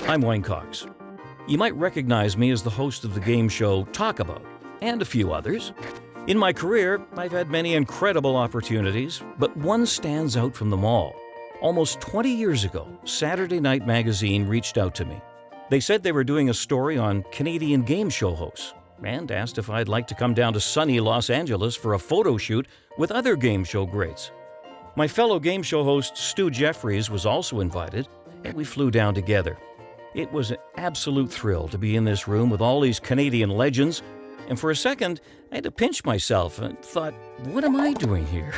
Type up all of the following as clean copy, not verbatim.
I'm Wayne Cox. You might recognize me as the host of the game show Talk About, and a few others. In my career, I've had many incredible opportunities, but one stands out from them all. Almost 20 years ago, Saturday Night Magazine reached out to me. They said they were doing a story on Canadian game show hosts and asked if I'd like to come down to sunny Los Angeles for a photo shoot with other game show greats. My fellow game show host Stu Jeffries was also invited, and we flew down together. It was an absolute thrill to be in this room with all these Canadian legends, and for a second, I had to pinch myself and thought, what am I doing here?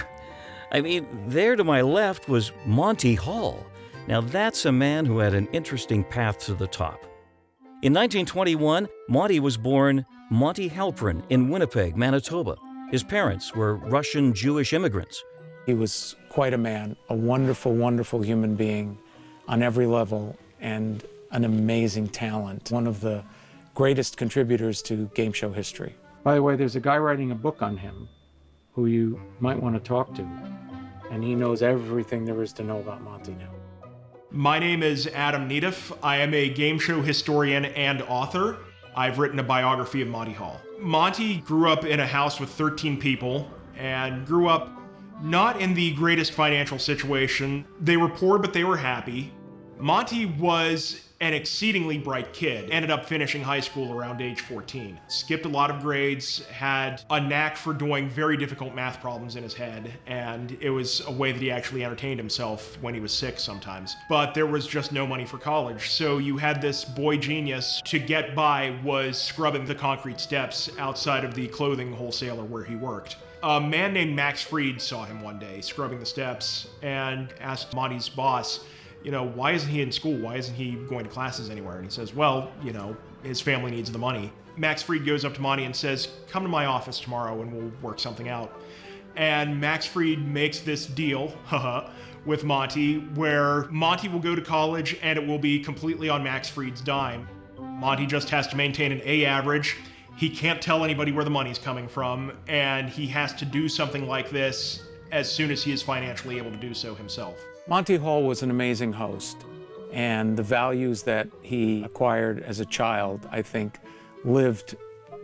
I mean, there to my left was Monty Hall. Now that's a man who had an interesting path to the top. In 1921, Monty was born Monty Halprin in Winnipeg, Manitoba. His parents were Russian Jewish immigrants. He was quite a man, a wonderful, wonderful human being on every level, and an amazing talent. One of the greatest contributors to game show history. By the way, there's a guy writing a book on him who you might want to talk to, and he knows everything there is to know about Monty now. My name is Adam Nedeff. I am a game show historian and author. I've written a biography of Monty Hall. Monty grew up in a house with 13 people and grew up not in the greatest financial situation. They were poor, but they were happy. Monty was an exceedingly bright kid, ended up finishing high school around age 14. Skipped a lot of grades, had a knack for doing very difficult math problems in his head, and it was a way that he actually entertained himself when he was sick sometimes. But there was just no money for college, so you had this boy genius. To get by was scrubbing the concrete steps outside of the clothing wholesaler where he worked. A man named Max Fried saw him one day scrubbing the steps and asked Monty's boss, why isn't he in school? Why isn't he going to classes anywhere? And he says, well, his family needs the money. Max Fried goes up to Monty and says, come to my office tomorrow and we'll work something out. And Max Fried makes this deal, with Monty, where Monty will go to college and it will be completely on Max Fried's dime. Monty just has to maintain an A average. He can't tell anybody where the money's coming from, and he has to do something like this as soon as he is financially able to do so himself. Monty Hall was an amazing host, and the values that he acquired as a child, I think, lived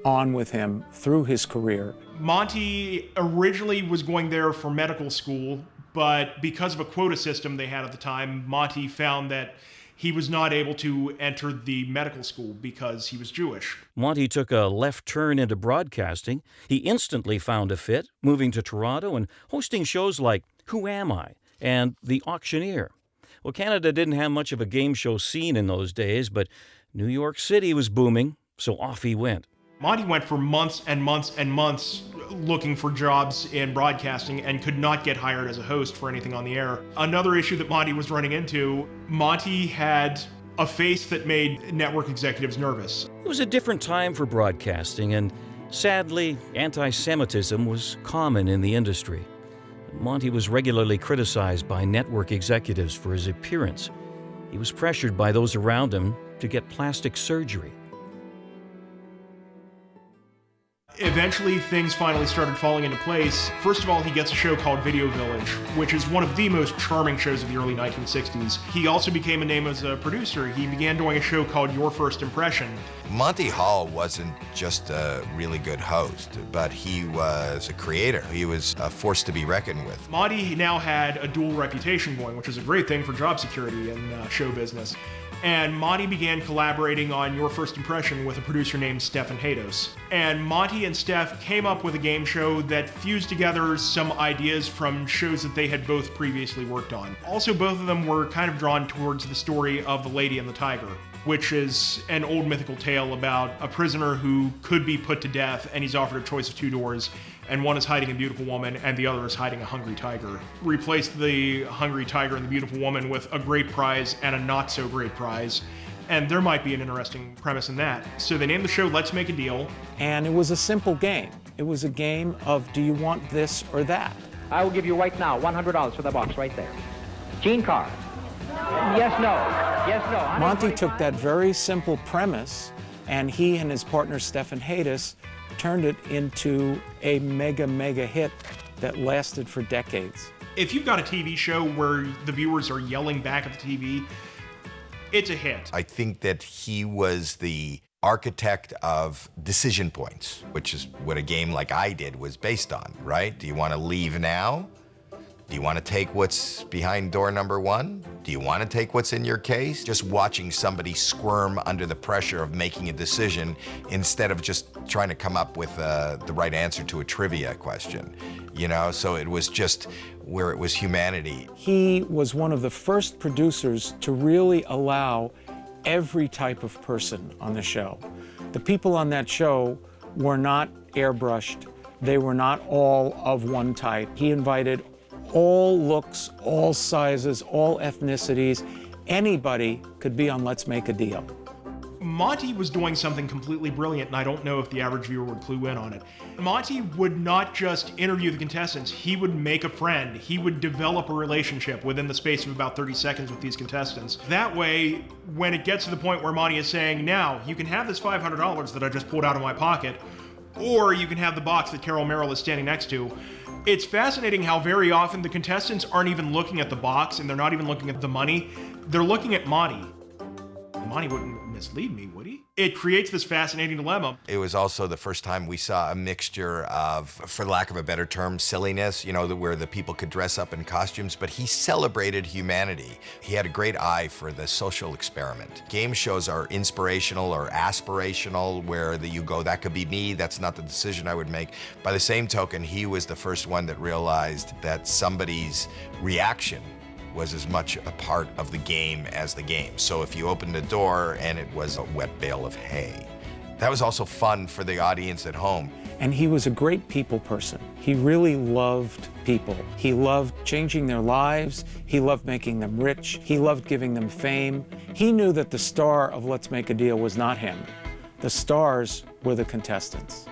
on with him through his career. Monty originally was going there for medical school, but because of a quota system they had at the time, Monty found that he was not able to enter the medical school because he was Jewish. Monty took a left turn into broadcasting. He instantly found a fit, moving to Toronto and hosting shows like Who Am I? And The Auctioneer. Well, Canada didn't have much of a game show scene in those days, but New York City was booming, so off he went. Monty went for months and months and months looking for jobs in broadcasting and could not get hired as a host for anything on the air. Another issue that Monty was running into, Monty had a face that made network executives nervous. It was a different time for broadcasting, and sadly, anti-Semitism was common in the industry. Monty was regularly criticized by network executives for his appearance. He was pressured by those around him to get plastic surgery. Eventually, things finally started falling into place. First of all, he gets a show called Video Village, which is one of the most charming shows of the early 1960s. He also became a name as a producer. He began doing a show called Your First Impression. Monty Hall wasn't just a really good host, but he was a creator. He was a force to be reckoned with. Monty now had a dual reputation going, which is a great thing for job security in show business. And Monty began collaborating on Your First Impression with a producer named Stefan Hados. And Monty and Steph came up with a game show that fused together some ideas from shows that they had both previously worked on. Also, both of them were kind of drawn towards the story of The Lady and the Tiger, which is an old mythical tale about a prisoner who could be put to death, and he's offered a choice of two doors, and one is hiding a beautiful woman, and the other is hiding a hungry tiger. Replace the hungry tiger and the beautiful woman with a great prize and a not-so-great prize, and there might be an interesting premise in that. So they named the show Let's Make a Deal. And it was a simple game. It was a game of, do you want this or that? I will give you right now $100 for the box right there. Gene Carr. Yes, no. Yes, no. Monty took that very simple premise, and he and his partner Stefan Hados turned it into a mega hit that lasted for decades. If you've got a TV show where the viewers are yelling back at the TV, It's a hit. I think that he was the architect of decision points, which is what a game like I Did was based on, right? Do you want to leave now? Do you want to take what's behind door number 1? Do you want to take what's in your case? Just watching somebody squirm under the pressure of making a decision instead of just trying to come up with the right answer to a trivia question, you know? So it was just where it was humanity. He was one of the first producers to really allow every type of person on the show. The people on that show were not airbrushed. They were not all of one type. He invited all looks, all sizes, all ethnicities. Anybody could be on Let's Make a Deal. Monty was doing something completely brilliant, and I don't know if the average viewer would clue in on it. Monty would not just interview the contestants, he would make a friend. He would develop a relationship within the space of about 30 seconds with these contestants. That way, when it gets to the point where Monty is saying, now, you can have this $500 that I just pulled out of my pocket, or you can have the box that Carol Merrill is standing next to. It's fascinating how very often the contestants aren't even looking at the box, and they're not even looking at the money. They're looking at Monty. Monty wouldn't mislead me, would he? It creates this fascinating dilemma. It was also the first time we saw a mixture of, for lack of a better term, silliness, you know, where the people could dress up in costumes, but he celebrated humanity. He had a great eye for the social experiment. Game shows are inspirational or aspirational, where you go, that could be me, that's not the decision I would make. By the same token, he was the first one that realized that somebody's reaction was as much a part of the game as the game. So if you opened the door and it was a wet bale of hay, that was also fun for the audience at home. And he was a great people person. He really loved people. He loved changing their lives. He loved making them rich. He loved giving them fame. He knew that the star of Let's Make a Deal was not him. The stars were the contestants.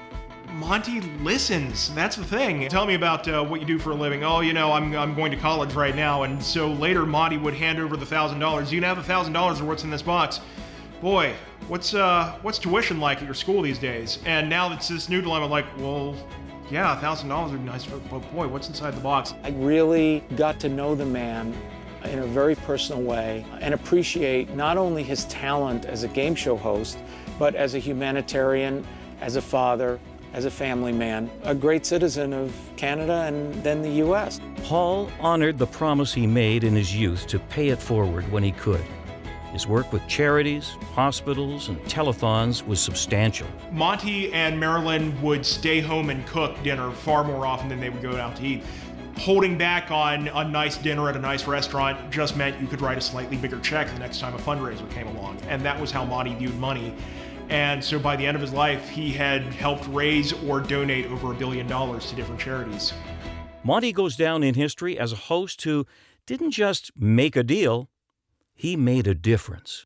Monty listens. That's the thing. Tell me about what you do for a living. Oh, you know, I'm going to college right now. And so later, Monty would hand over the $1,000. You can have the $1,000 or what's in this box. Boy, what's tuition like at your school these days? And now it's this new dilemma. Like, well, yeah, $1,000 would be nice, but boy, what's inside the box? I really got to know the man in a very personal way and appreciate not only his talent as a game show host, but as a humanitarian, as a father, as a family man, a great citizen of Canada and then the U.S. Hall honored the promise he made in his youth to pay it forward when he could. His work with charities, hospitals, and telethons was substantial. Monty and Marilyn would stay home and cook dinner far more often than they would go out to eat. Holding back on a nice dinner at a nice restaurant just meant you could write a slightly bigger check the next time a fundraiser came along. And that was how Monty viewed money. And so by the end of his life, he had helped raise or donate over $1 billion to different charities. Monty goes down in history as a host who didn't just make a deal, he made a difference.